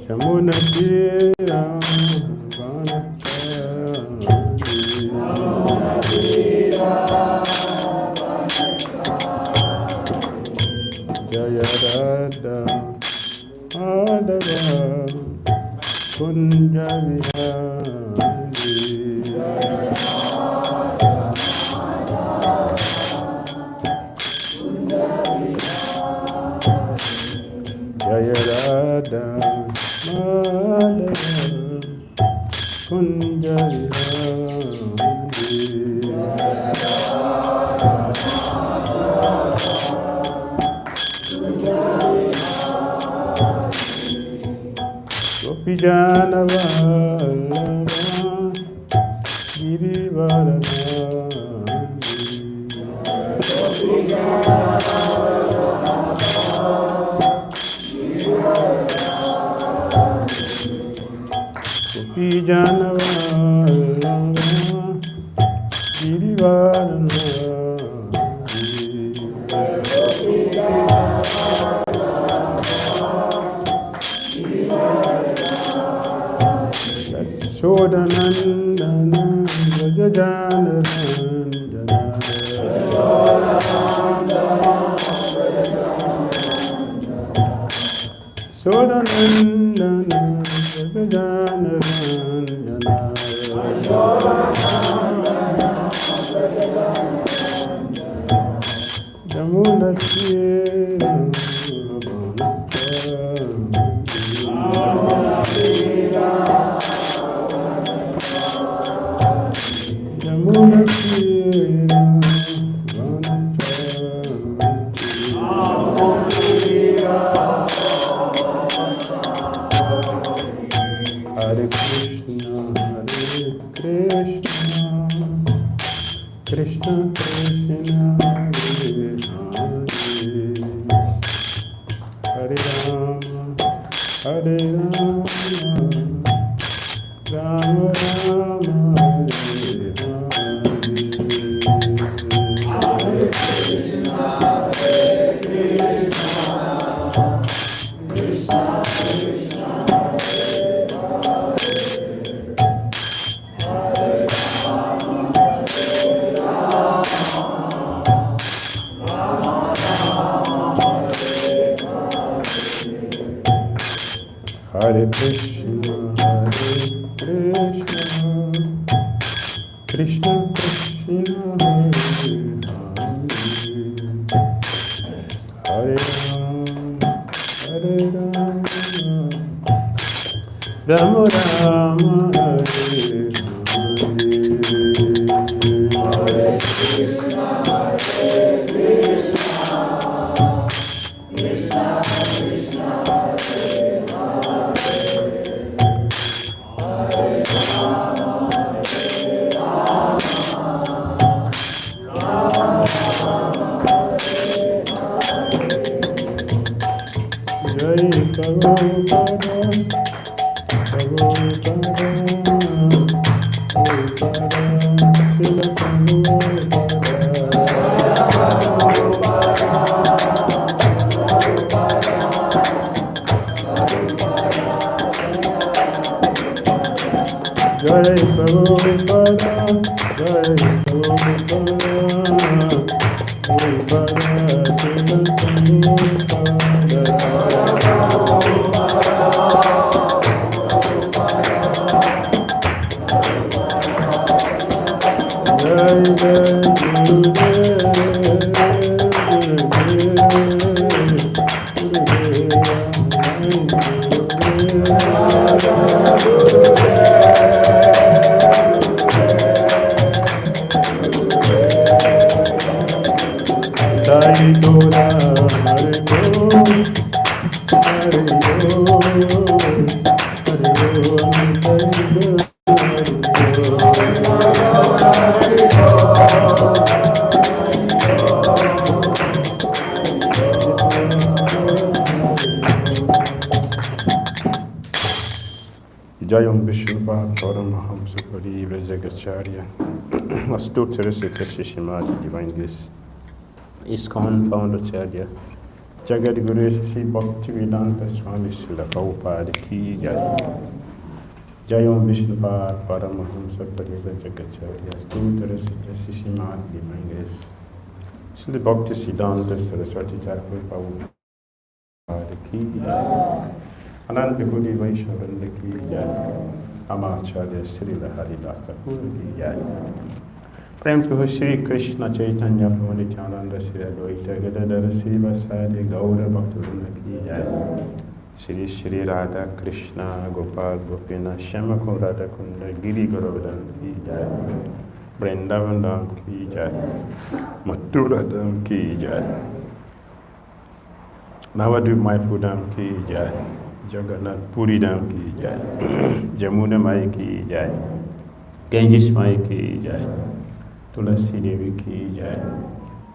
Yamuna Dhira Jaya Radha Madhava Kunja Vihari Jaya Radha Madhava Kunja Vihari Gopijana Vallabha Girivaradhari Gopijana Vallabha Girivaradhari Shodanandana Vrajajana Ranjana Shodanandana Vrajajana Ranjana Damodara Hare Krishna, Krishna Krishna, Hare Rama, Hare Rama, Rama Rama, Hare Krishna, Hare Krishna, Krishna Krishna, Hare Hare, Rama Rama, Hare Krishna, Krishna Krishna, Jai Prabhupada, Jai Prabhupada, Srila Prabhupada, Jai Jai Jayam Vishnu Bhattara Mahamsa Parivra Jagacharya. Astute Recite Shishimati Divine Grace ISKCON Founder Charya Jagat Guru Shri Bhakti Vedanta Swami Srila Prabhupada Ki Jai Jai Om Vishnupad Paramahamsa Pariva Jagacharya Astute Recite Shishimati Divine Grace Srila Bhakti Siddhanta Saraswati Thakur Prabhupada Ki Jai Anand Bhikudi Vaishnavanda Ki Jai Amacharya Srila Haridas Thakur Ki Jai प्रेम से श्री कृष्ण चैतन्य प्रभु नित्यानंद श्री अद्वैत गदाधर श्री वासादि गौर भक्तवृंद की जय श्री श्री राधा कृष्ण गोपाल गोपीनाथ श्याम कुंड राधा कुंड गिरि गोवर्धन की जय वृंदावन धाम की जय मथुरा धाम की जय नवद्वीप मायापुर धाम की जय जगन्नाथ पुरी धाम की जय जमुना माई की जय गंजिश माई की जय तुलसी देवी की जय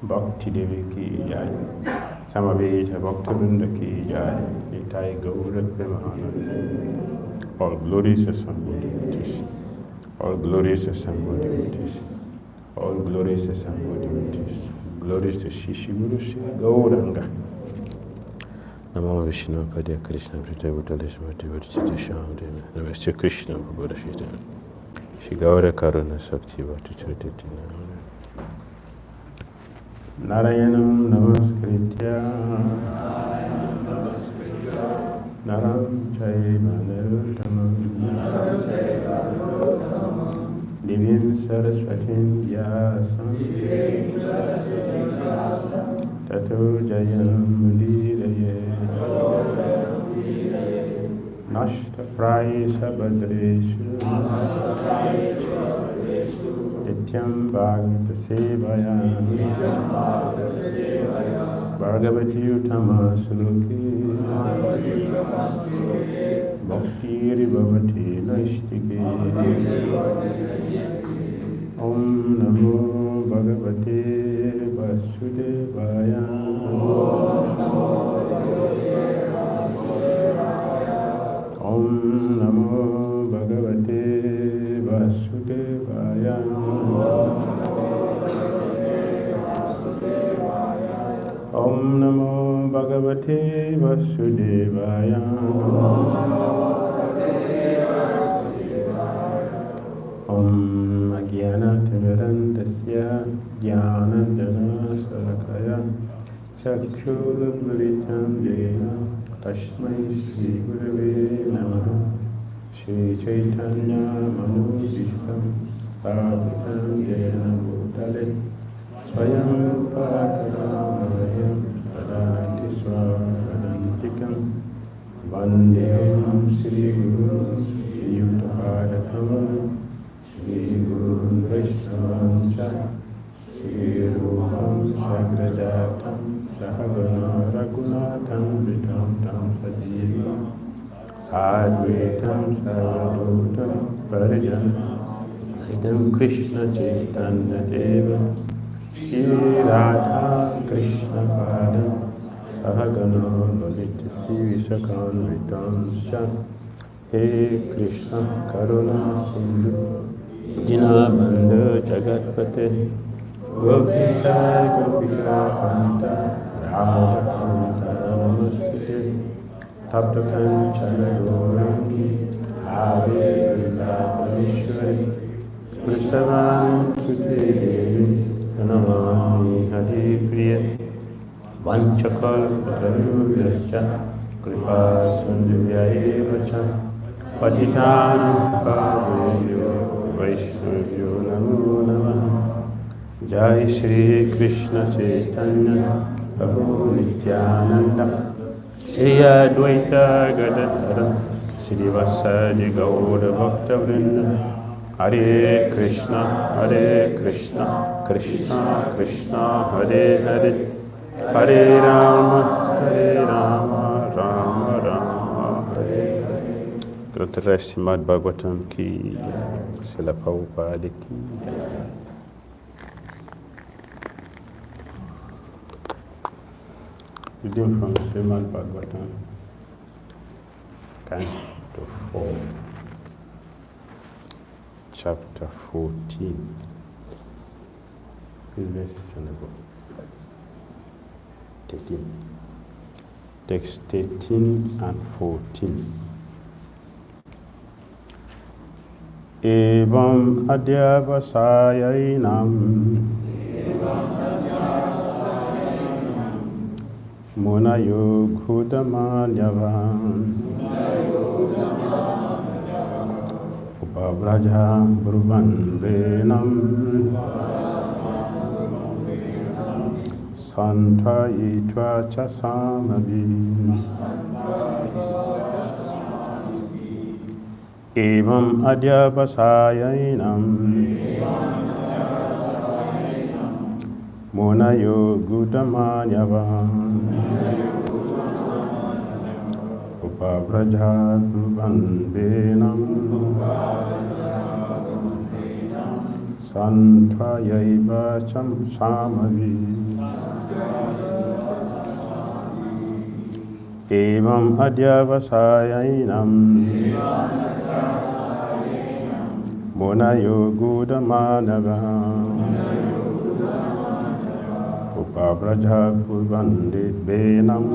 भक्ति देवी की जय समवेत भक्तवृंद की जय निताय गौर Premanand all glories assembled devotees all glories assembled devotees all glories assembled devotees glories to Shishi Guru Shri Gauranga Namo Vishnu Padya Krishna Prita Bhutalismati Vartita Shamdeva Namaste Krishna Bhagavata Shri Gaura Karuna Sakti Bhakti Charitina Narayanam Namaskritya Naram Chaiva Narottamam Divim Saraswatim Vyasam Tato Jayam Mudiraye Nashta Prayesha Bhadreshu Nityam Bhagavata Sevaya Bhagavati Uttama Suluki Bhakti Ribhavati Naistiki Om Namo Bhagavate Vasudevaya Om Namo Bhagavate Vasudevaya Om Namo Bhagavate Vasudevaya Om Agyanatimirandasya Jnananjana Salakaya Chakshurudmilitam Jena Tashmai Shri Gurave Namaha Shri Chaitanya Manubhishtam Sthapitam Jena Bhutale Swayam Parakaramaya Adanti Swadantikam Vandeham Shri Guru Shri Yuttapadakam Shri Guru Vaishnavancha Shri Rupam Sagrajatam Sahagana Raghunatham Vitam Tam Sajiva Sadvetam Sarvadutam Parijana Saitam Krishna Chaitanya Deva Shri Radha Krishna Padam Sahagana Lalita Sivisakan Vitamscha He Krishna Karuna Sindhu Dinabandha Jagatpate Gopisai Gopika Kanta Radha Kanta Namaste Tapta Kanchana Gaurangi Ave Vrindavaneshwari Prasavani Sute Devi Namami Hare Priya Vanchakal Patarubhyascha Kripa Sundhyayevacha Patitanam Paveyo Vaishnavyo Namo Namaha Jai Shri Krishna Chaitanya Prabhu Nityananda Shri Advaita Gadadhara Shri Vasadi Gaura Bhakta Vrinda Hare Krishna Krishna Krishna Hare Hare Hare Rama Rama Rama Hare Hare Grotara Srimad Bhagavatam Ki Srila Prabhupada Ki Reading from Srimad Bhagavatam Canto 4 Chapter 14 Which verse is on the book? 13. Text 13 and 14. Evam adhyavasayainam munayo ghudamanyavam upabraja bruvan venam santayitva cha samadhi. Evam adhyavasayainam munayo gudamanyavam upabraja bruvan venam santvayaiva cham samavi. Evam adhyavasayainam munayo gudamanyavam upabraja purvande benam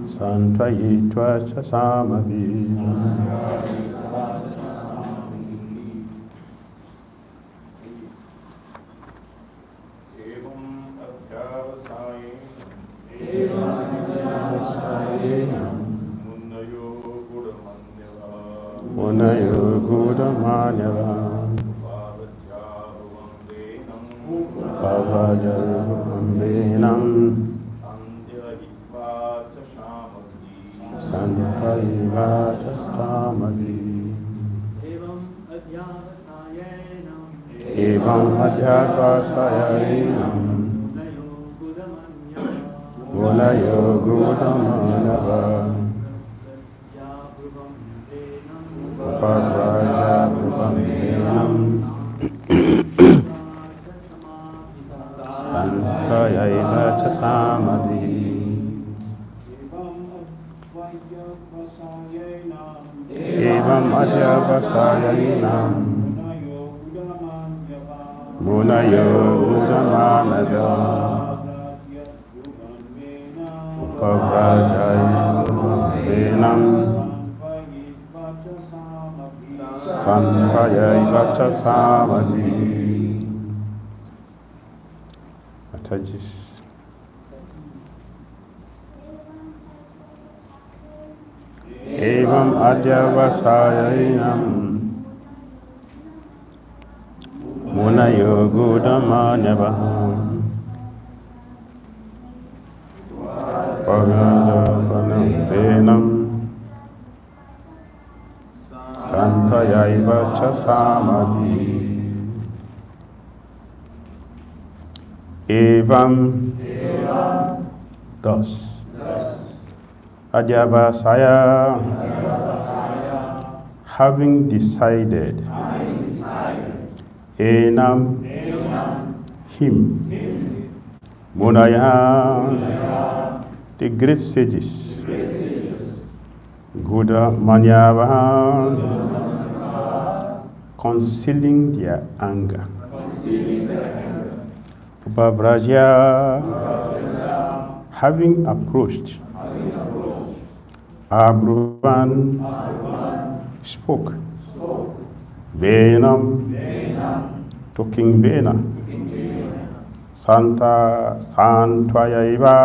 santvayitva cha samavi. Munayo gudamanyavam upabraja benam santayitva cha samavi. Evam adhyavasayainam munayo gudamanyavam upabraja bruvam venam santayaiva cha samadhi. Evam adhyavasayainam munayo gudamanyavam upabraja bruvam venam santayaiva cha samadhi. Mataji's Evam adhyavasayainam munayo gudamanyavam upabraja bruvam venam santayaiva cha samadhi. Evam, thus, adhyavasaya, having decided, enam, him, munaya, the great sages, gudamanyavam, concealing their anger. Upabraja, having approached, Abruvan spoke, Venam, talking Vena, Santvayitva,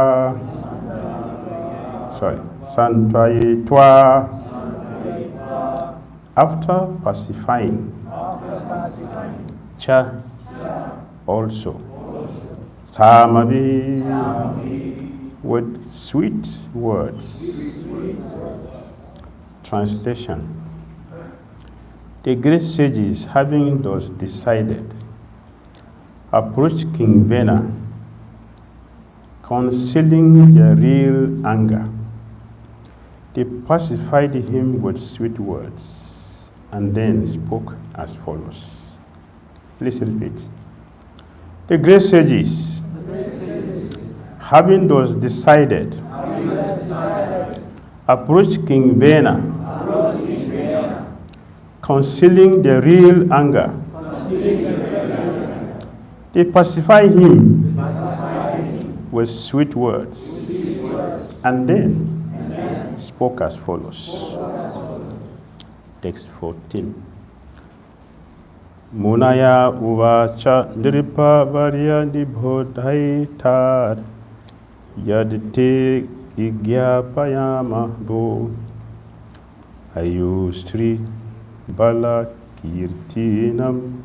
after pacifying, Cha, also, Samavi, with sweet words. Translation. The great sages, having thus decided, approached King Vena, concealing their real anger. They pacified him with sweet words, and then spoke as follows. Please repeat. The great sages, having thus decided, approached King Vena, concealing the real anger. They pacify him with sweet words, and then spoke as follows. Text 14. Munaya uvacha niripa varya nibhodhaitar yadite igyapayama bo ayusri bala kirtinam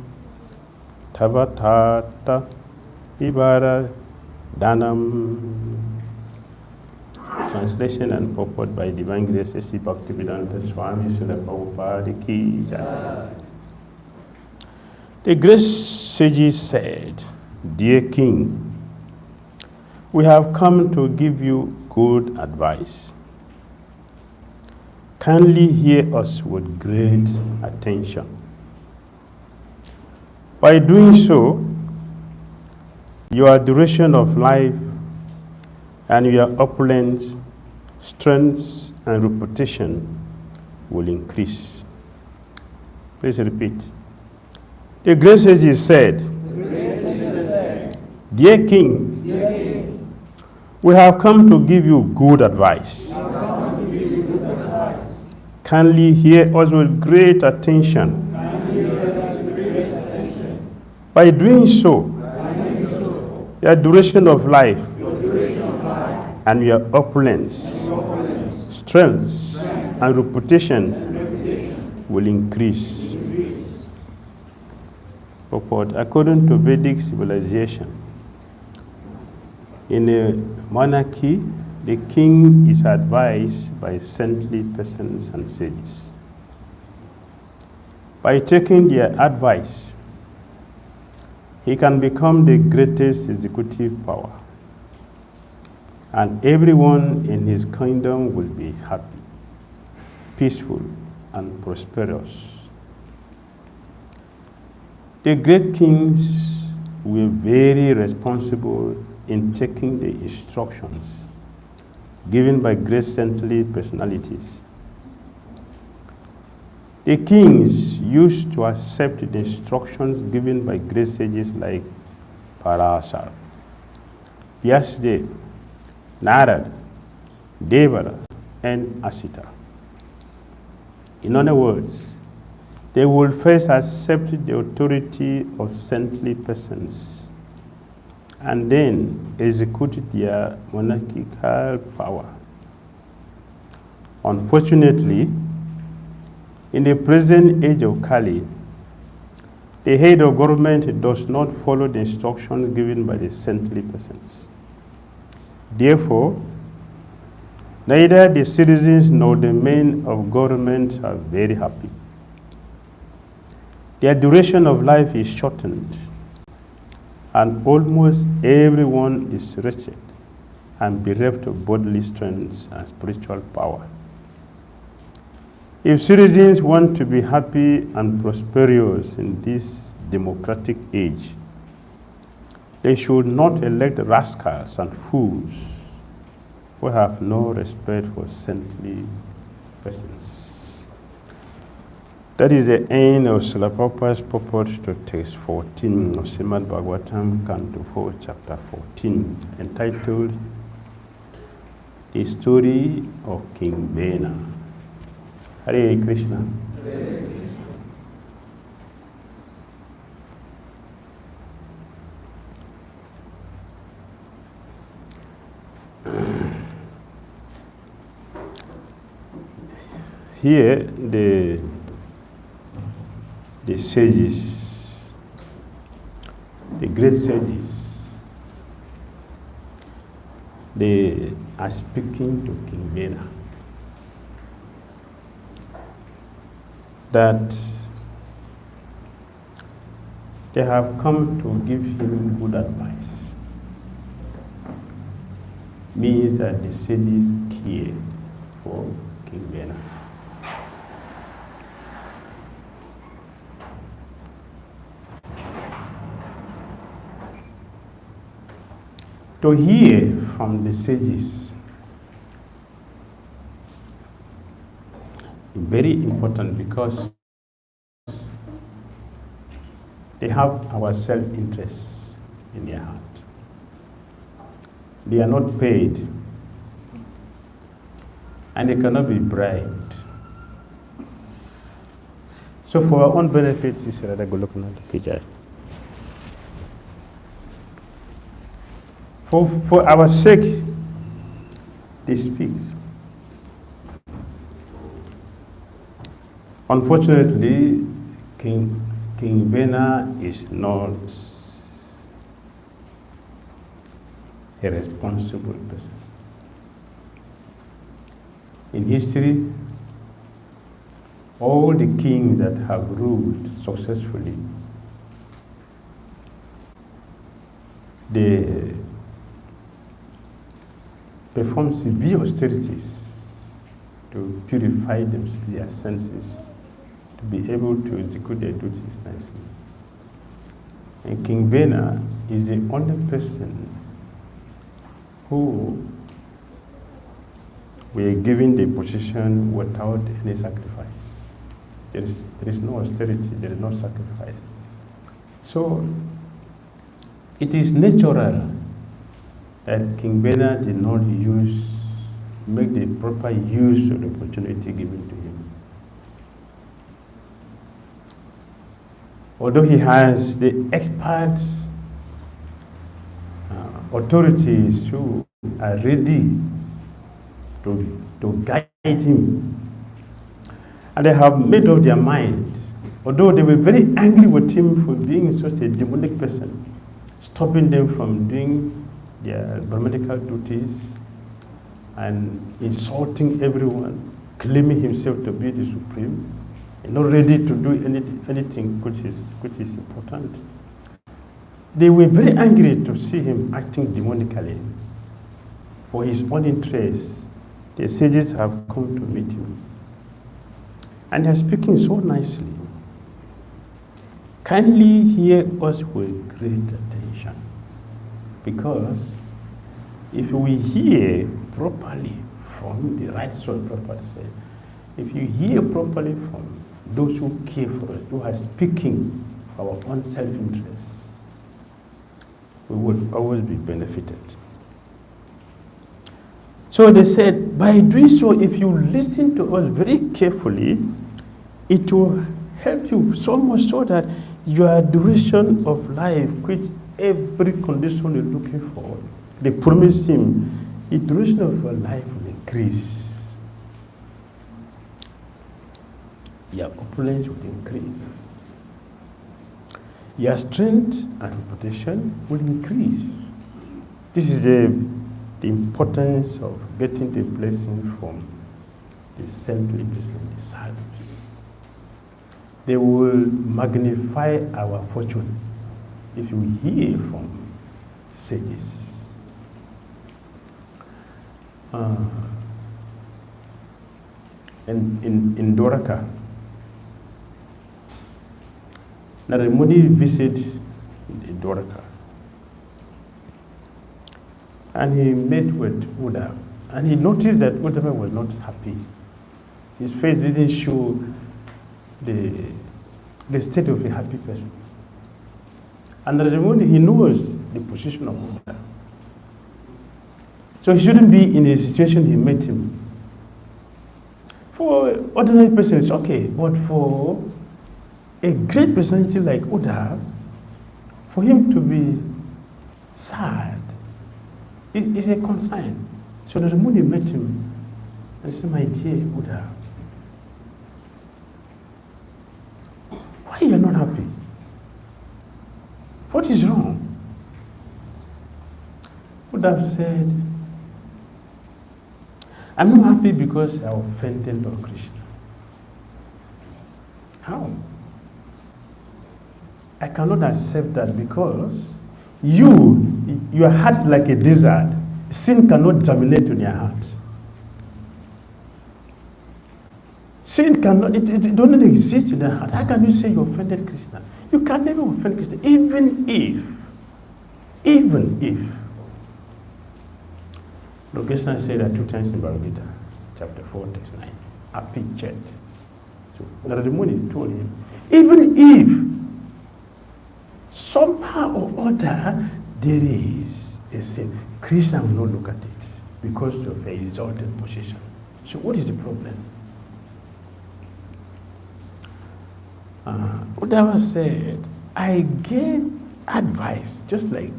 tavatata ibara danam. Translation and purport by Divine Grace A.C. Bhakti Swami Srila Prabhupada Ki Jai. The great sages said, "Dear King, we have come to give you good advice. Kindly hear us with great attention. By doing so, your duration of life and your opulence, strength, and reputation will increase." Please repeat. The great sages said, "Dear King, we have come to give you good advice. Kindly hear us with great attention. By doing so, your duration of life and your opulence, strength, and reputation will increase." Purport. According to Vedic civilization, in a monarchy, the king is advised by saintly persons and sages. By taking their advice, he can become the greatest executive power, and everyone in his kingdom will be happy, peaceful, and prosperous. The great kings were very responsible in taking the instructions given by great saintly personalities. The kings used to accept the instructions given by great sages like Parasar, Vyasdev, Narad, Devara, and Asita. In other words, they will first accept the authority of saintly persons and then execute their monarchical power. Unfortunately, in the present age of Kali, the head of government does not follow the instructions given by the saintly persons. Therefore, neither the citizens nor the men of government are very happy. Their duration of life is shortened, and almost everyone is wretched and bereft of bodily strength and spiritual power. If citizens want to be happy and prosperous in this democratic age, they should not elect rascals and fools who have no respect for saintly persons. That is the end of Srila Prabhupada's purport to text 14 of Srimad Bhagavatam, Canto 4, Chapter 14, entitled The Story of King Bena. Hare Krishna. Hare Krishna. Here, the sages, the great sages, they are speaking to King Bena that they have come to give him good advice. Means that the sages care for King Bena. To hear from the sages, very important because they have our self-interest in their heart. They are not paid, and they cannot be bribed. So for our own benefits, you should rather go looking at the PJ. For our sake, they speak. Unfortunately, King Bena is not a responsible person. In history, all the kings that have ruled successfully, they perform severe austerities to purify their senses, to be able to execute their duties nicely. And King Bena is the only person who were given the position without any sacrifice. There is no austerity, there is no sacrifice. So it is natural that King Bena did not make the proper use of the opportunity given to him. Although he has the expert authorities who are ready to guide him, and they have made up their mind, although they were very angry with him for being such a demonic person, stopping them from doing their Brahmanical duties and insulting everyone, claiming himself to be the supreme, and not ready to do anything which is important. They were very angry to see him acting demonically. For his own interests, the sages have come to meet him. And they are speaking so nicely. Kindly hear us with great attention. Because if we hear properly from the right soul, properly said, if you hear properly from those who care for us, who are speaking for our own self-interest, we will always be benefited. So they said, by doing so, if you listen to us very carefully, it will help you so much so that your duration of life, which every condition you're looking for, they promise him, the duration of your life will increase. Your opulence will increase. Your strength and reputation will increase. This is the importance of getting the blessing from the saintly blessing, the sadhus. They will magnify our fortune if we hear from sages. In Dwarka, Narada Muni visited Dwarka, and he met with Uddhava, and he noticed that Uddhava was not happy. His face didn't show the state of a happy person. And Narada Muni, he knows the position of Uddhava. So he shouldn't be in a situation he met him. For ordinary person, it's okay, but for a great personality like Uddhava, for him to be sad is a concern. So Narada Muni met him and said, my dear Uddhava, why are you not happy? What is wrong? Uddhava said, I'm not happy because I offended Lord Krishna. How? I cannot accept that because your heart is like a desert. Sin cannot germinate in your heart. Sin cannot, it doesn't exist in the heart. How can you say you offended Krishna? You can never offend Krishna, even if. Lord Krishna said that 2 times in Bhagavad Gita, chapter 4, text 9, happy chat. So Narada Muni told him, even if somehow or other there is a sin. Krishna will not look at it because of a exalted position. So what is the problem? Uddhava said, I gave advice, just like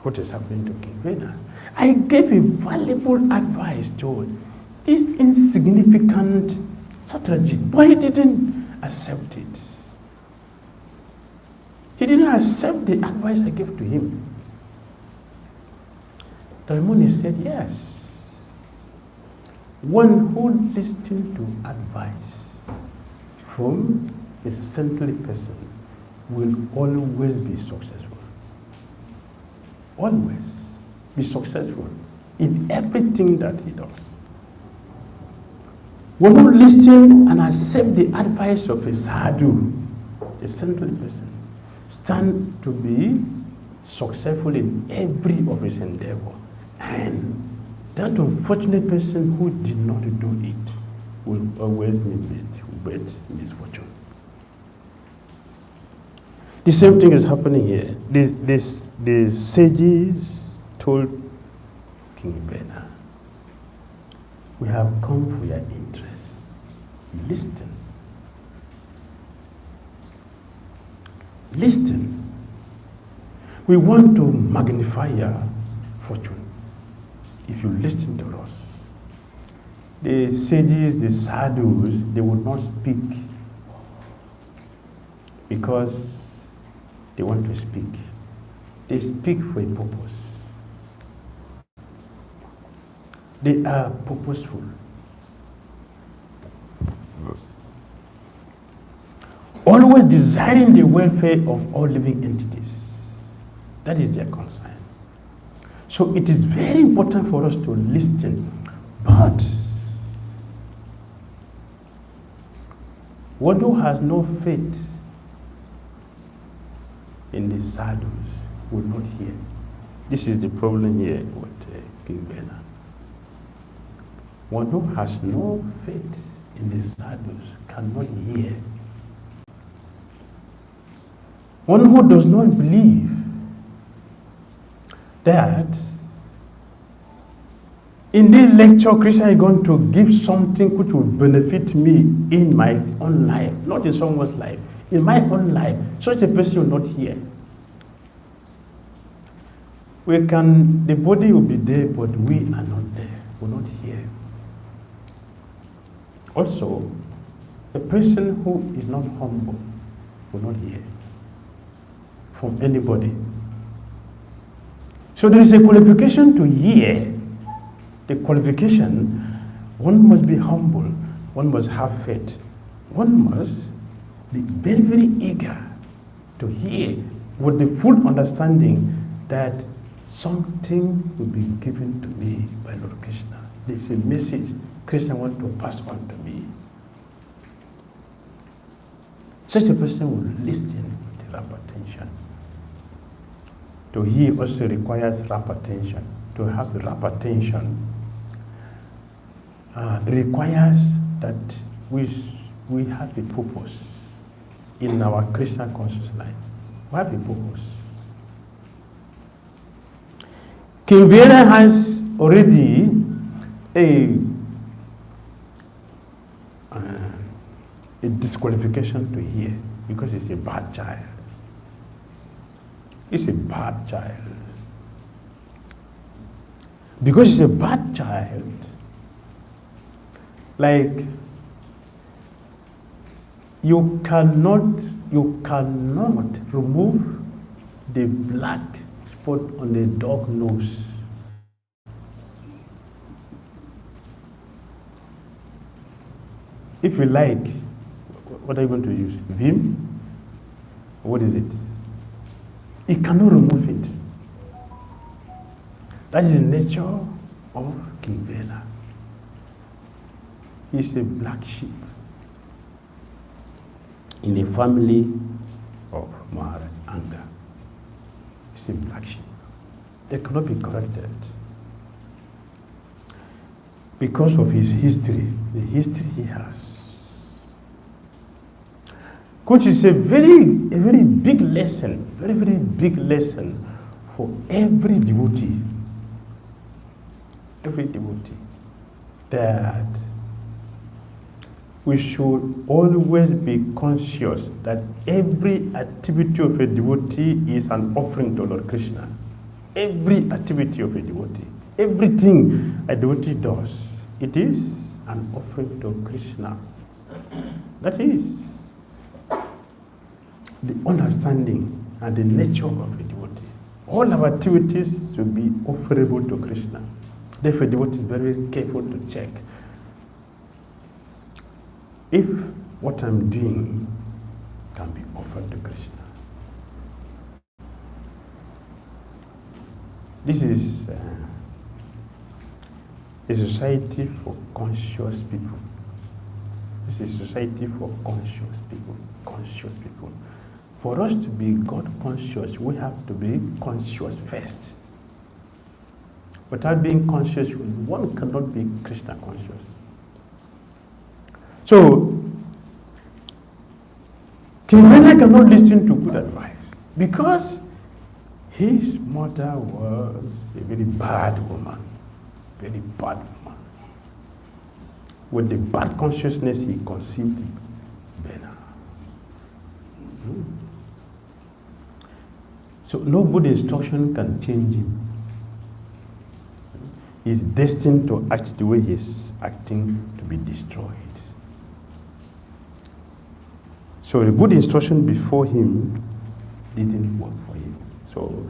what is happening to King Vena. I gave a valuable advice to this insignificant Satyajit, but he didn't accept it. He didn't accept the advice I gave to him. The Muni said, yes. One who listens to advice from a saintly person will always be successful. Always be successful in everything that he does. One who listens and accepts the advice of a sadhu, a saintly person, stand to be successful in every of his endeavor. And that unfortunate person who did not do it will always meet with misfortune. The same thing is happening here. The sages told King Vena, we have come for your interest. Listen. Listen. We want to magnify your fortune if you listen to us. The sages, the sadhus, they will not speak because they want to speak. They speak for a purpose. They are purposeful. Always desiring the welfare of all living entities. That is their concern. So it is very important for us to listen. But one who has no faith in the sadhus will not hear. This is the problem here with King Vena. One who has no faith in the sadhus cannot hear. One who does not believe that in this lecture Krishna is going to give something which will benefit me in my own life, not in someone's life, in my own life, such a person will not hear. The body will be there, but we are not there, will not hear. Also, a person who is not humble will not hear from anybody. So there is a qualification to hear. The qualification, one must be humble, one must have faith, one must be very, very eager to hear with the full understanding that something will be given to me by Lord Krishna. There is a message Krishna wants to pass on to me. Such a person will listen with rapt attention. To hear also requires rapt attention. To have rapt attention requires that we have a purpose in our Krishna conscious life. We have a purpose. King Vena has already a disqualification to hear because he's a bad child. He's a bad child. Because he's a bad child, like you cannot remove the black spot on the dog nose. If you like, what are you going to use? Vim? What is it? It cannot remove it. That is the nature of King Vena. He is a black sheep in the family of Maharaj Anga. He's a black sheep. They cannot be corrected because of his history, the history he has. which is a very big lesson, very big lesson for every devotee. Every devotee, that we should always be conscious that every activity of a devotee is an offering to Lord Krishna. Every activity of a devotee, everything a devotee does, it is an offering to Krishna. That is the understanding and the nature of a devotee. All our activities should be offerable to Krishna. Therefore, the devotee is very careful to check if what I'm doing can be offered to Krishna. This is a society for conscious people. This is a society for conscious people. Conscious people. For us to be God conscious, we have to be conscious first. Without being conscious, one cannot be Krishna conscious. So, King Vena cannot listen to good advice because his mother was a very bad woman. Very bad woman. With the bad consciousness, he conceived Vena. So, no good instruction can change him. He's destined to act the way he's acting, to be destroyed. So the good instruction before him didn't work for him. So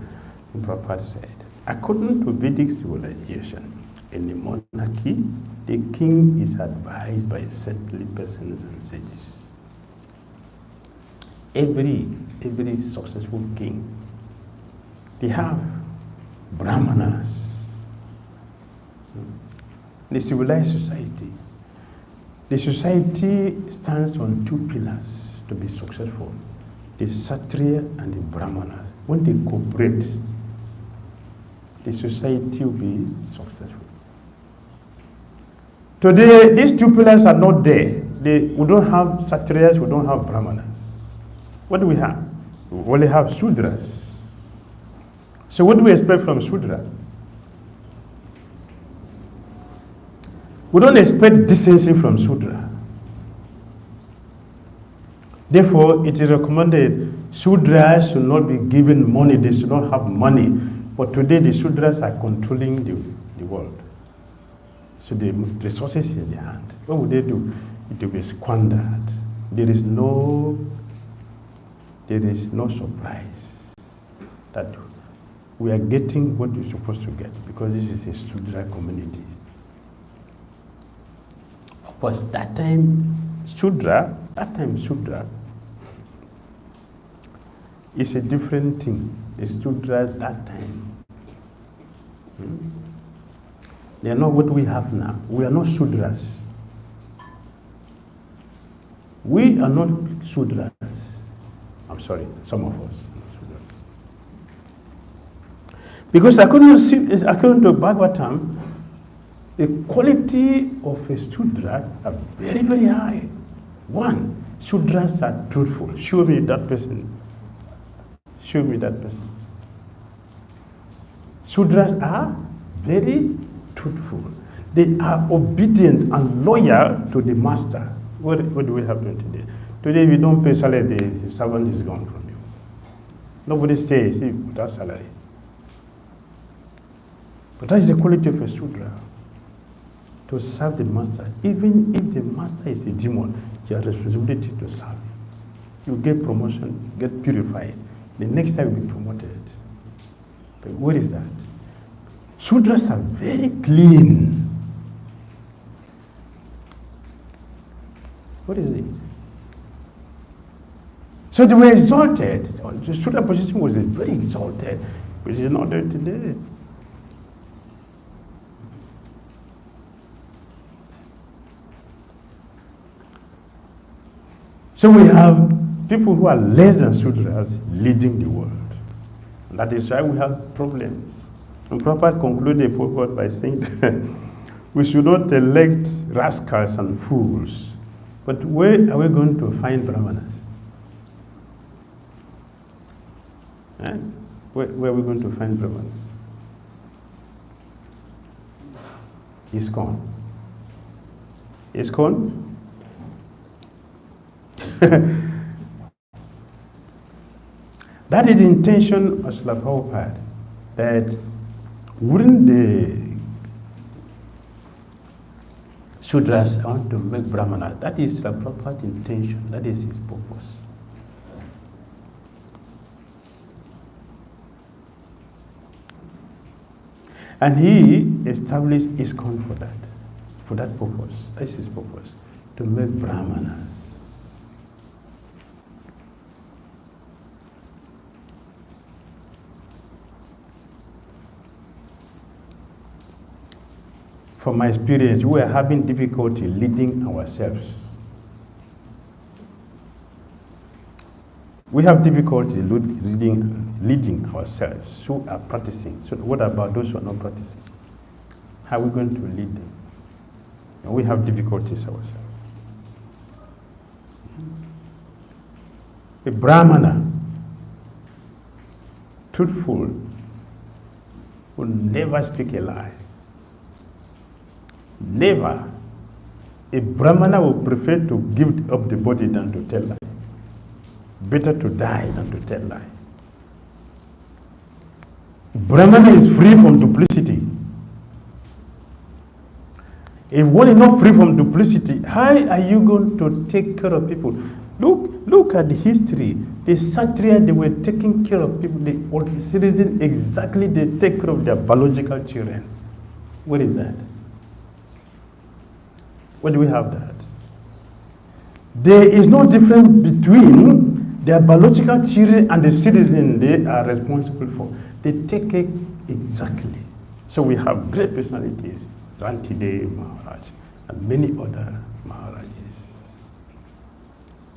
Prabhupada said, according to Vedic civilization, in the monarchy, the king is advised by saintly persons and sages. Every successful king, they have brahmanas. The civilized society. The society stands on two pillars to be successful. The Kshatriya and the Brahmanas. When they cooperate, the society will be successful. Today, these two pillars are not there. We don't have Kshatriyas, we don't have Brahmanas. What do we have? We only have Sudras. So what do we expect from Sudra? We don't expect decency from Sudra. Therefore, it is recommended Sudras should not be given money, they should not have money. But today, the Sudras are controlling the world. So the resources in their hand. What would they do? It will be squandered. There is no surprise that we are getting what we're supposed to get because this is a Sudra community. Of course, that time Sudra is a different thing. The Sudra that time. They are not what we have now. We are not Sudras. We are not Sudras. I'm sorry, some of us are not Sudras. Because according to Bhagavatam, the quality of a Sudra are very, very high. One, Sudras are truthful. Show me that person. Show me that person. Sudras are very truthful. They are obedient and loyal to the master. What do we have done today? Today, if you don't pay salary, the servant is gone from you. Nobody stays without salary. But that is the quality of a Sudra. To serve the master. Even if the master is a demon, you have responsibility to serve. You get promotion, get purified. The next time you'll be promoted. But what is that? Sudras are very clean. What is it? So they were exalted. The Sudra position was very exalted, which is not there today. So we have people who are less than Sudras leading the world. And that is why we have problems. And Prabhupada concluded the purport by saying that we should not elect rascals and fools. But where are we going to find Brahmanas? Eh? Where are we going to find Brahmanas? ISKCON. ISKCON? That is the intention of Srila Prabhupada, that wouldn't the Shudras want to make Brahmana? That is Srila Prabhupada's intention, that is his purpose. And he established ISKCON for that purpose. That's his purpose, to make Brahmanas. From my experience, we are having difficulty leading ourselves. We have difficulty leading ourselves who are practicing. So what about those who are not practicing? How are we going to lead them? And we have difficulties ourselves. A Brahmana, truthful, will never speak a lie. Never. A Brahmana will prefer to give up the body than to tell lie. Better to die than to tell lie. Brahmana is free from duplicity. If one is not free from duplicity, how are you going to take care of people? Look at the history. The Kshatriya, they were taking care of people. The citizens, exactly, they take care of their biological children. What is that? Where do we have that? There is no difference between their biological children and the citizen they are responsible for. They take it exactly. So we have great personalities, Rantide Maharaj and many other Maharajas.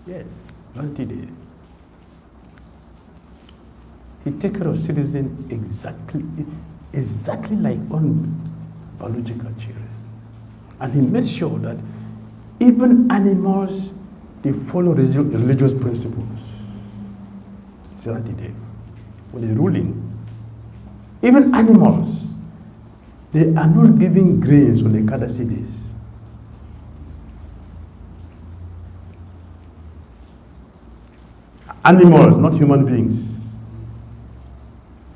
Yes, Rantide. He takes care of citizens exactly like own biological children. And he made sure that even animals, they follow religious principles. Rantide, when he's ruling, even animals, they are not giving grains on the Ekadasi days. Animals, not human beings.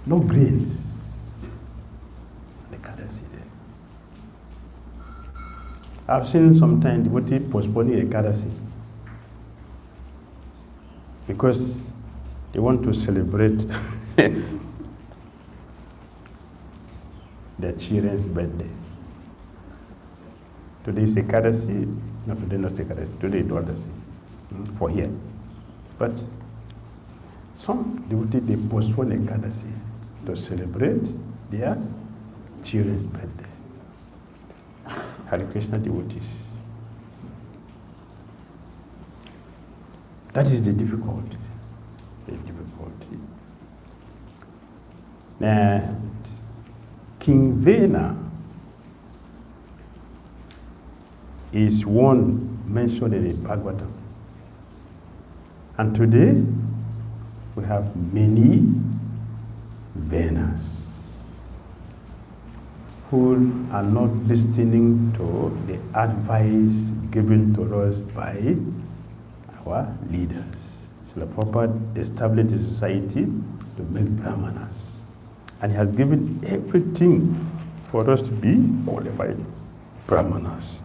No grains on the Ekadasi day. I've seen sometimes devotees postponing Ekadasi because they want to celebrate their children's birthday. Today is Ekadasi, no, today not Ekadasi, today is Dwadasi, for here. But some devotees, they postpone Ekadasi to celebrate their children's birthday. Hare Krishna devotees. That is the difficulty. And King Vena is one mentioned in the Bhagavatam. And today we have many Venas who are not listening to the advice given to us by our leaders. So the Prabhupada established a society to make Brahmanas. And he has given everything for us to be qualified Brahmanas.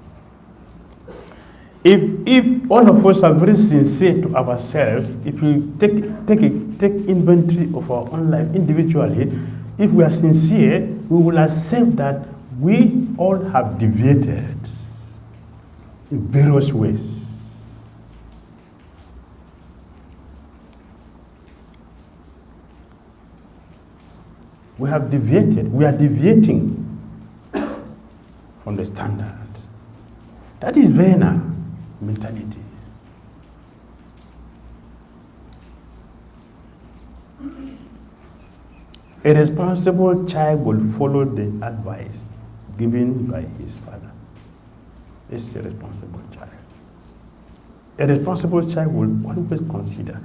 If all of us are very sincere to ourselves, if we take inventory of our own life individually, if we are sincere, we will accept that we all have deviated in various ways. We have deviated. We are deviating from the standard. That is Vena mentality. A responsible child will follow the advice given by his father. This is a responsible child. A responsible child will always consider,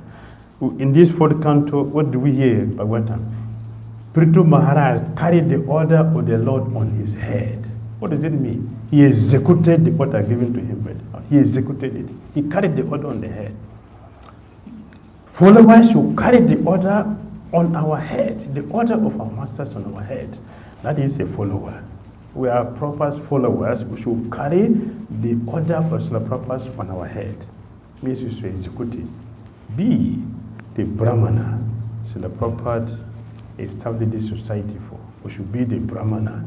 In this fourth canto, what do we hear, Bhagavatam? Prithu Maharaj carried the order of the Lord on his head. What does it mean? He executed the order given to him by the Lord. He executed it. He carried the order on the head. Followers should carry the order on our head, the order of our masters on our head. That is a follower. We are proper followers. We should carry the order of Srila Prabhupada on our head. Means we should execute it. Be the Brahmana Srila Prabhupada established this society for. We should be the Brahmana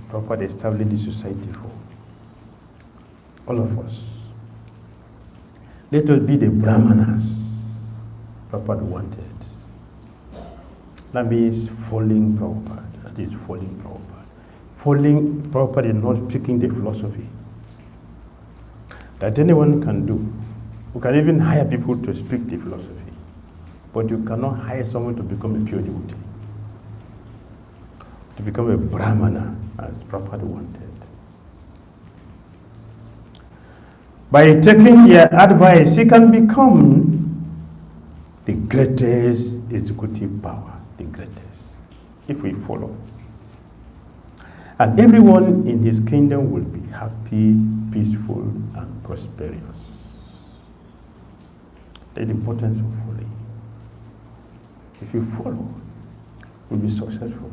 Prabhupada established this society for. All of us. Let us be the Brahmanas Prabhupada wanted. That means following Prabhupada. That is following Prabhupada. Following Prabhupada is not speaking the philosophy that anyone can do. You can even hire people to speak the philosophy, but you cannot hire someone to become a pure devotee, to become a Brahmana as Prabhupada wanted. By taking their advice, he can become the greatest executive power, the greatest, if we follow. And everyone in his kingdom will be happy, peaceful, and prosperous. That's the importance of following. If you follow, you'll be successful.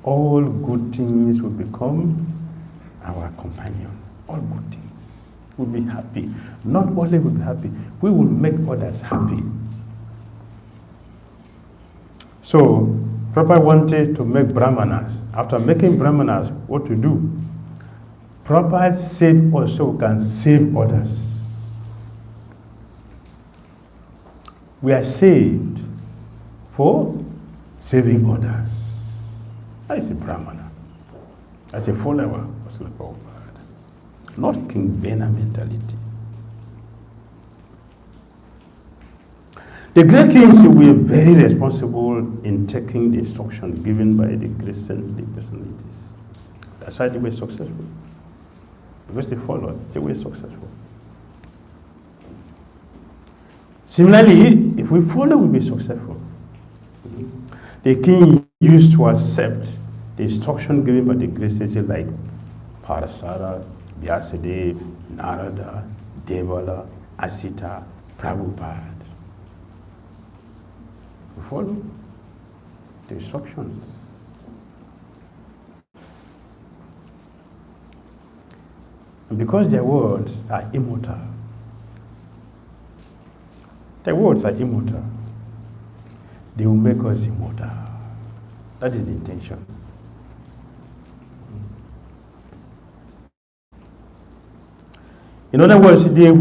All good things will become our companion. All good things. We'll be happy. Not only will be happy, we will make others happy. So, Prabhupada wanted to make Brahmanas. After making Brahmanas, what to do? Prabhupada saved us so we can save others. We are saved for saving others. That is a Brahmana. That's a follower of Srila Prabhupada. Not King Bena mentality. The great kings were very responsible in taking the instruction given by the great saintly personalities. That's why they were successful. Because they followed, they were successful. Similarly, if we follow, we'll be successful. The king used to accept the instruction given by the great sages like Parasara, Vyasadeva, Narada, Devala, Asita, Prabhupada. We follow the instructions. And because their words are immortal, their words are immortal, they will make us immortal. That is the intention. In other words, they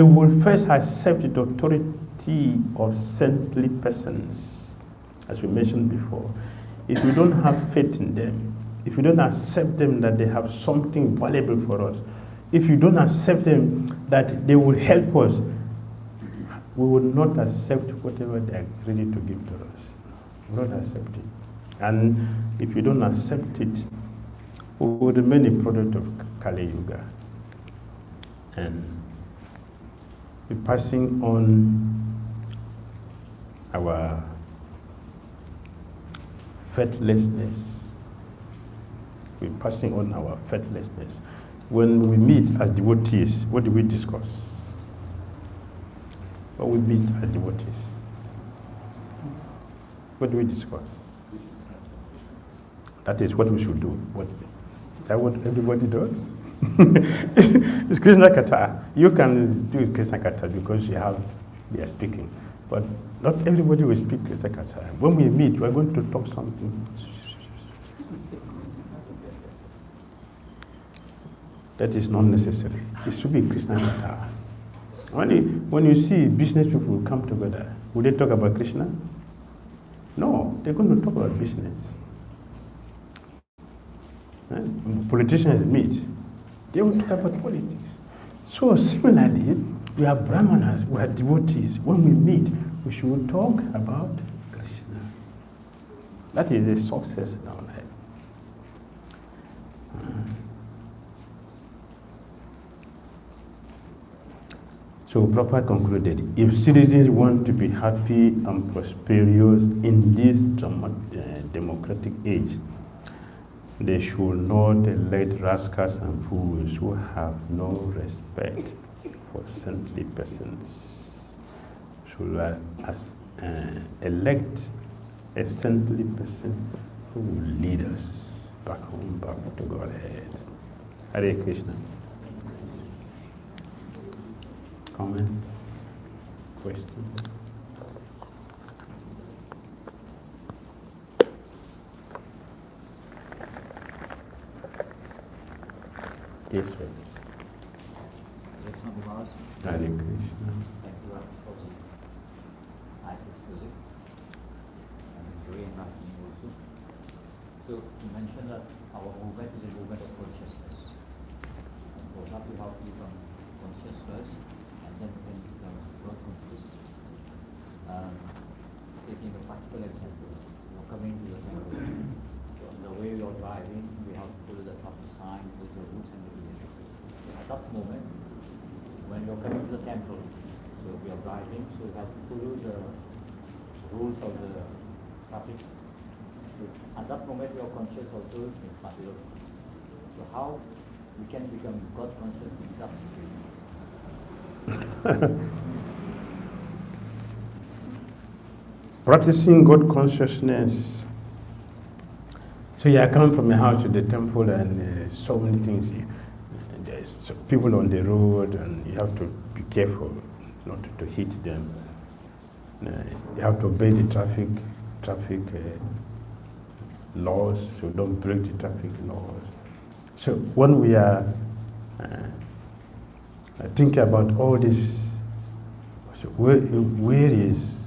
will first accept the authority of saintly persons, as we mentioned before. If we don't have faith in them, if we don't accept them that they have something valuable for us, if you don't accept them that they will help us, we will not accept whatever they are ready to give to us. We will not accept it. And if you don't accept it, we will remain a product of Kali Yuga. And we're passing on our faithlessness. We're passing on our faithlessness. When we meet as devotees, what do we discuss? When we meet as devotees, what do we discuss? That is what we should do. Is that what everybody does? It's Krishna Katha. You can do Krishna Katha because they are speaking. But not everybody will speak Krishna Katha. When we meet, we are going to talk something. That is not necessary. It should be Krishna Katha. When you see business people come together, will they talk about Krishna? No, they're going to talk about business. When politicians meet, they will talk about politics. So similarly, we are Brahmanas, we are devotees. When we meet, we should talk about Krishna. That is a success in our life. So Prabhupada concluded, if citizens want to be happy and prosperous in this democratic age, they should not elect rascals and fools who have no respect for saintly persons. Should elect a saintly person who will lead us back home, back to Godhead. Hare Krishna. Comments? Questions? Yes, sir. Hare Krishna. Thank you for the nice exposing and very enlightening also. So you mentioned that our movement is a movement of consciousness. And for that we have to become conscious first, and then we can become God conscious. Taking a practical example, you're coming to the temple. So on the way you're driving, we have to follow the traffic sign with the rules and regulations. At that moment, when you're coming to the temple, so we are driving, so we have to follow the rules of the traffic. So at that moment, we are conscious of those things. So how we can become God conscious in that situation? Practicing God consciousness. So you are coming from your house to the temple, and so many things. There's people on the road, and you have to be careful not to hit them. You have to obey the traffic laws, so don't break the traffic laws. So when we are thinking about all this, so where is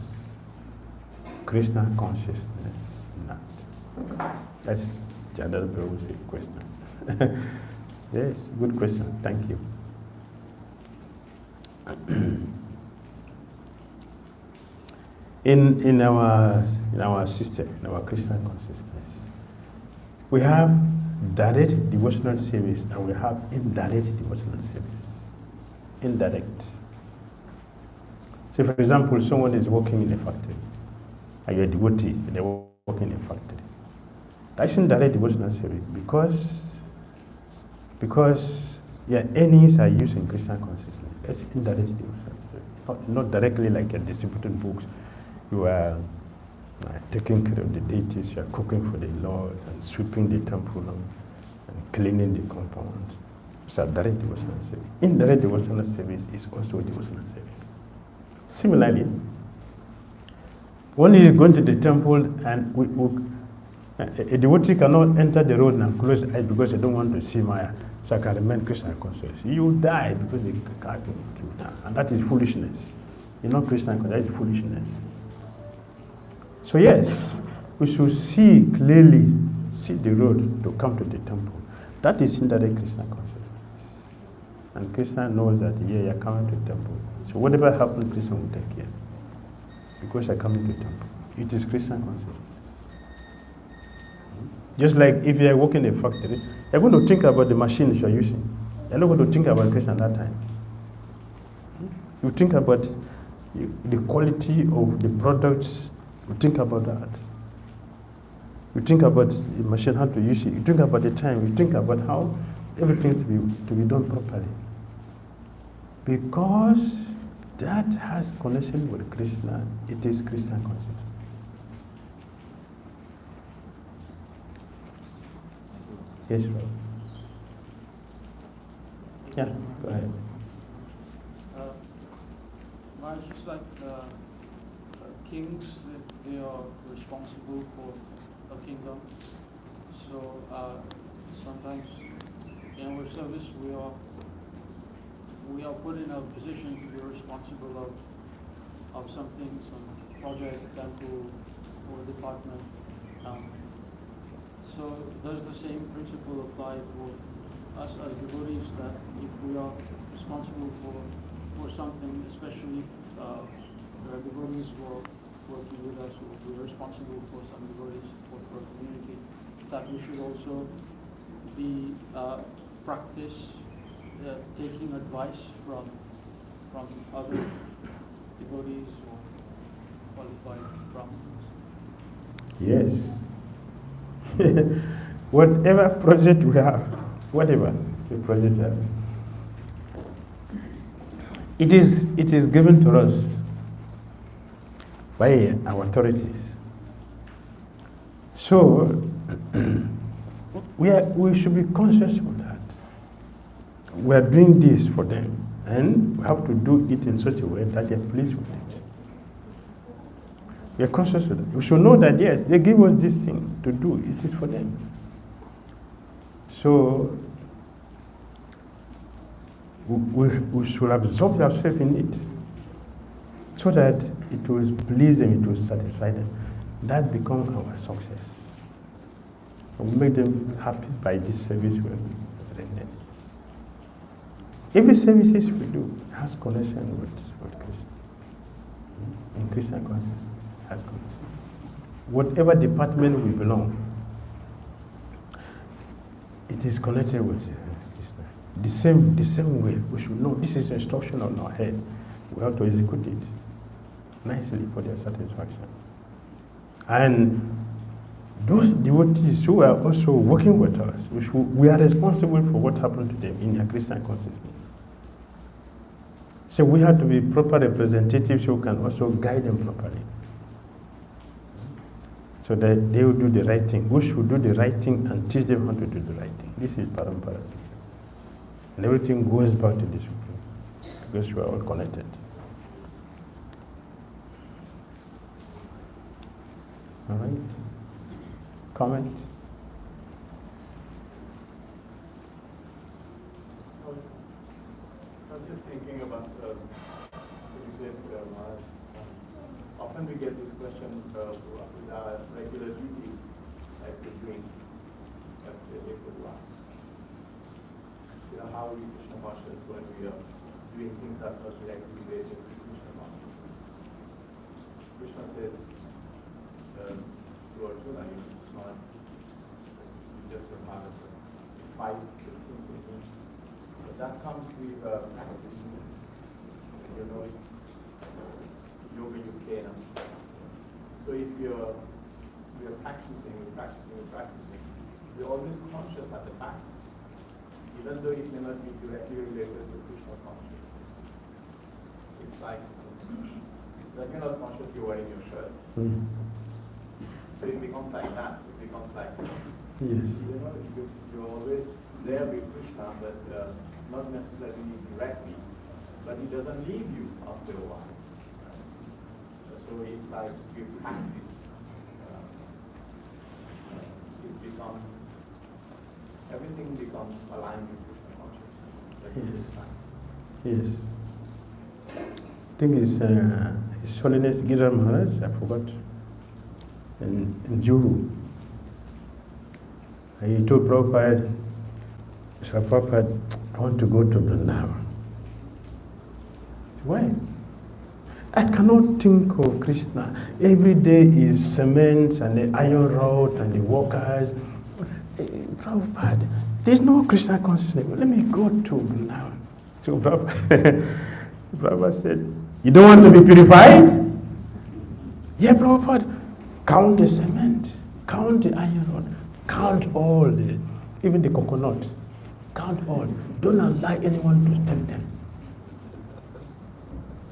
Krishna consciousness not? That's Jadal Prabhu's question. Yes, good question. Thank you. In our system, in our Krishna consciousness, we have direct devotional service and we have indirect devotional service. Indirect. So, for example, someone is working in a factory, and you're a devotee, and they're working in a factory. That's indirect devotional service because your earnings are used in Krishna consciousness. That's indirect devotional service. Not directly like you're distributing books. You are taking care of the deities, you are cooking for the Lord, and sweeping the temple, and cleaning the compound. It's a direct devotional service. Indirect devotional service is also a devotional service. Similarly, when you go to the temple and a devotee cannot enter the road and close the eye because they don't want to see Maya, so I can remain Krishna conscious. You die because they can't do that. And that is foolishness. You're not Krishna conscious, that is foolishness. So yes, we should see clearly, see the road to come to the temple. That is indirect Krishna consciousness. And Krishna knows that, yeah, you're coming to the temple. So whatever happens, Krishna will take care. Because you're coming to the temple. It is Krishna consciousness. Just like if you're working in a factory, you're going to think about the machines you're using. You're not going to think about Krishna at that time. You think about the quality of the products. You think about that. You think about the machine, how to use it. You think about the time. You think about how everything to be done properly. Because that has connection with Krishna. It is Krishna consciousness. Yes, Rob. Yeah, go ahead. It's just like kings, they are responsible for a kingdom. So sometimes in our service we are put in a position to be responsible of something, some project, temple, or department. So does the same principle apply for us as devotees, that if we are responsible for something, especially there are devotees who are working with us, or we are responsible for some devotees for our community, that we should also be practice taking advice from from other devotees or qualified brahmanas? Yes. Whatever project we have, whatever the project we have, it is given to us by our authorities. So we should be conscious of that. We are doing this for them, and we have to do it in such a way that they're pleased with it. We are conscious of that. We should know that yes, they give us this thing to do. It is for them. So we should absorb ourselves in it, so that it will please them, it will satisfy them. That becomes our success. We make them happy by this service we are rendering. Every services we do has connection with Krishna. In Christian consciousness, has connection. Whatever department we belong, it is connected with Krishna. The same way we should know this is instruction on our head. We have to execute it nicely for their satisfaction. And those devotees who are also working with us, we are responsible for what happened to them in their Christian consciousness. So we have to be proper representatives who can also guide them properly, so that they will do the right thing. We should do the right thing and teach them how to do the right thing. This is Parampara system. And everything goes back to the Supreme, because we are all connected. All right? Comment? I was just thinking about what you said, Maharaj. Often we get this question with our regular duties, like we're doing at the Ekadwa. How we Krishna conscious when we are doing things that are directly related to Krishna consciousness. Krishna says to Arjuna, you just remember 5 things in him. But that comes with practice. You know, yoga yukena. So if we are practicing, we're always conscious at the back, even though it may not be directly related to Krishna consciousness. It's like you're not conscious you're wearing your shirt. Mm. So it becomes like that. It becomes like, Yes. you know, you're always there with Krishna, but not necessarily directly. But he doesn't leave you after a while. So it's like you practice. It becomes, everything becomes aligned with Krishna consciousness. Yes. I think it's His Holiness Dhira Maharaj, I forgot, in Juhu. And he told Prabhupada, Sir Prabhupada, I want to go to Vrindavan. Why? I cannot think of Krishna. Every day is cement and the iron rod and the workers. Prabhupada, there's no Krishna consciousness. Let me go to Vrindavan. So Prabhupada said, you don't want to be purified? Yeah, Prabhupada, count the cement, count the iron rod, count all even the coconut, count all. Don't allow anyone to tempt them.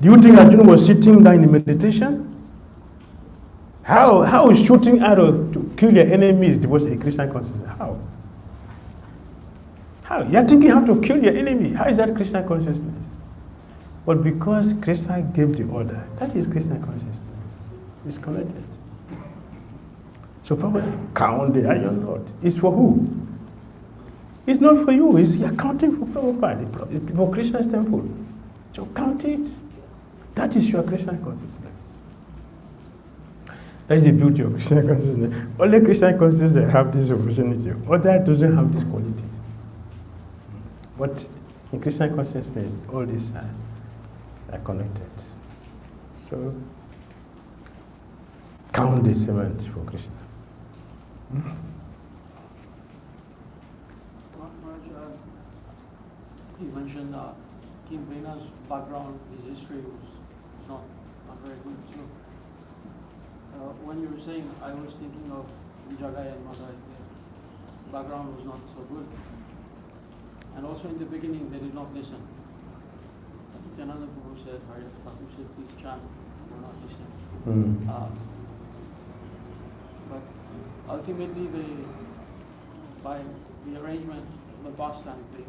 Do you think Arjuna was sitting down in meditation? How is shooting arrow to kill your enemies was a Krishna consciousness? How? You're thinking how to kill your enemy. How is that Krishna consciousness? Well, because Krishna gave the order. That is Krishna consciousness. It's connected. So Prabhupada, count the iron rod. It's for who? It's not for you. You're counting for Prabhupada, it's for Krishna's temple. So count it. That is your Krishna consciousness. That's the beauty of Krishna consciousness. Only Krishna consciousness have this opportunity. Others doesn't have this quality. But in Krishna consciousness, all these are connected. So count the cement for Krishna. Maharaj, you mentioned King Vena's background, his history was not very good. So when you were saying, I was thinking of Jagai and Madai. The background was not so good. And also in the beginning, they did not listen. Another Guru said, Thakur said, please chant, they were not listening. But ultimately, by the arrangement of the pastime, they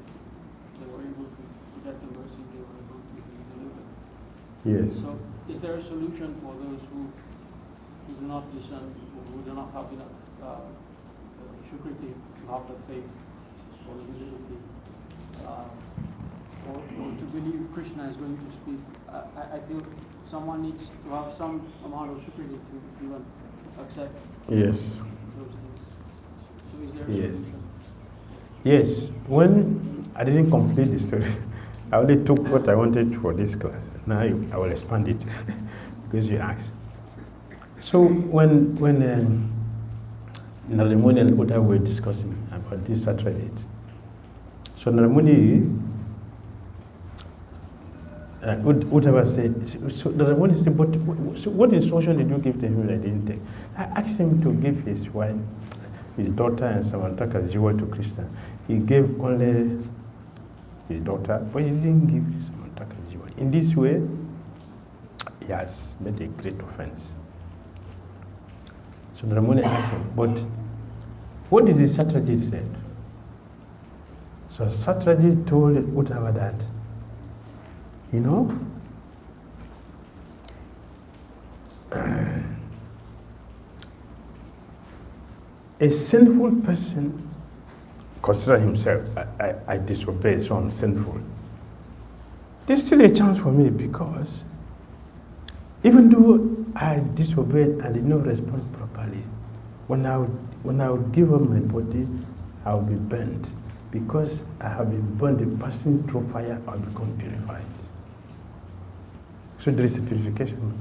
were able to get the mercy, they were able to be delivered. Yes. So, is there a solution for those who do not listen, who do not have enough shukriti, to have the faith or the humility, or to believe Krishna is going to speak? I feel someone needs to have some amount of shukriti to even accept Yes. those things. So, is there a Yes. solution? Yes. When I didn't complete the story, I only took what I wanted for this class. Now I will expand it because you asked. So when Narada Muni and Uddhava were discussing about this Saturday, so Narada Muni, Uddhava said, so Narada Muni said, but so what instruction did you give to him that I didn't take? I asked him to give his wife, his daughter, and Samantaka Jiva to Krishna. He gave only his daughter, but he didn't give Samantaka Jiva. In this way, he has made a great offense. So Ramuni asked him, but what did the Satraji say? So Satraji told Uddhava that, you know, a sinful person consider himself, I disobey, so I'm sinful. There's still a chance for me, because even though I disobeyed and did not respond properly, when I would give up my body, I will be burnt. Because I have been burned, passing through fire, I will become purified. So there is a purification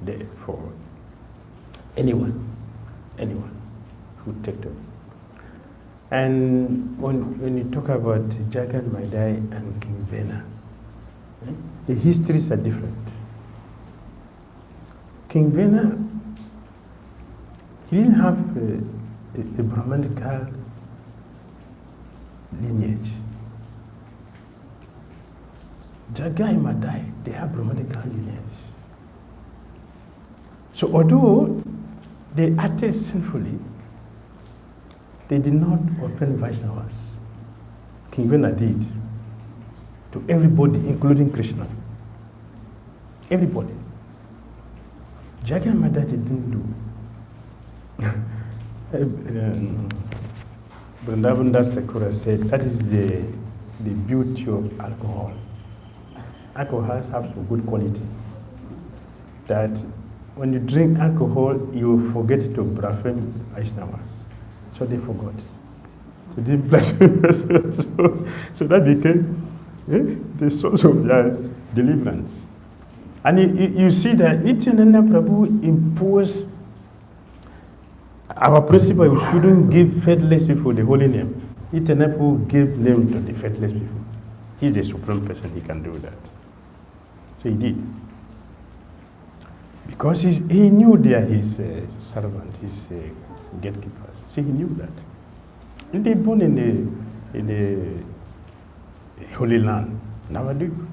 there for anyone who take them. And when you talk about Jagat, Madai, and King Vena, the histories are different. King Vena, he didn't have a Brahmanical lineage. Jagai and Madai, they have Brahmanical lineage. So although they acted sinfully, they did not offend Vaishnavas. King Vena did. To everybody, including Krishna. Everybody. Jagai and Madai didn't do. Vrindavan Das Thakura said that is the beauty of alcohol. Alcohol has some good quality. That when you drink alcohol, you forget to blaspheme Vaishnavas. So they forgot. So they blaspheme. So that became the source of their deliverance. And you see that Nityananda Prabhu imposed our principle: we shouldn't give faithless people the holy name. Nityananda Prabhu gave name to the faithless people. He's the supreme person, he can do that. So he did. Because he knew they are his servants, his gatekeepers. See, he knew that. And they born in the holy land, Navadvip,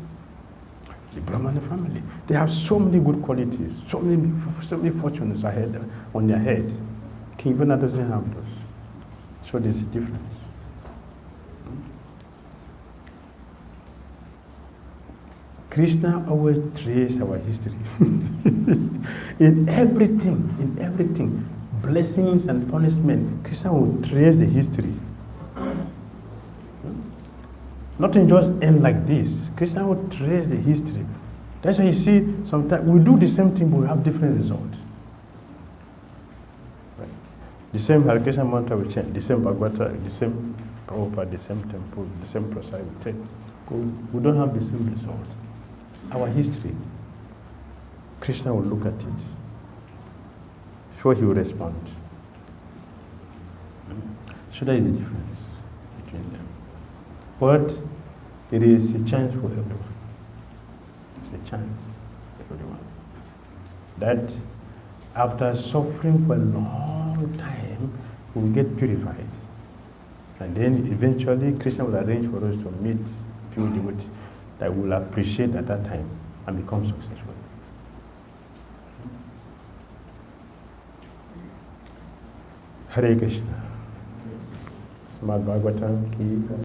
the Brahmana family. They have so many good qualities, so many fortunes ahead on their head. King Vena doesn't have those. So there's a difference. Krishna always traces our history. in everything, blessings and punishment, Krishna will trace the history. Nothing just end like this. Krishna will trace the history. That's why you see sometimes we do the same thing, but we have different results. Right? The same Hare Krishna mantra we change, the same Bhagavata, the same Prabhupada, the same temple, the same prasad we take. We don't have the same result. Our history, Krishna will look at it before he will respond. So there is a difference between them. But it is a chance for everyone. It's a chance for everyone. That after suffering for a long time, we will get purified. And then eventually, Krishna will arrange for us to meet pure devotees that will appreciate at that time and become successful. Hare Krishna. Srimad Bhagavatam ki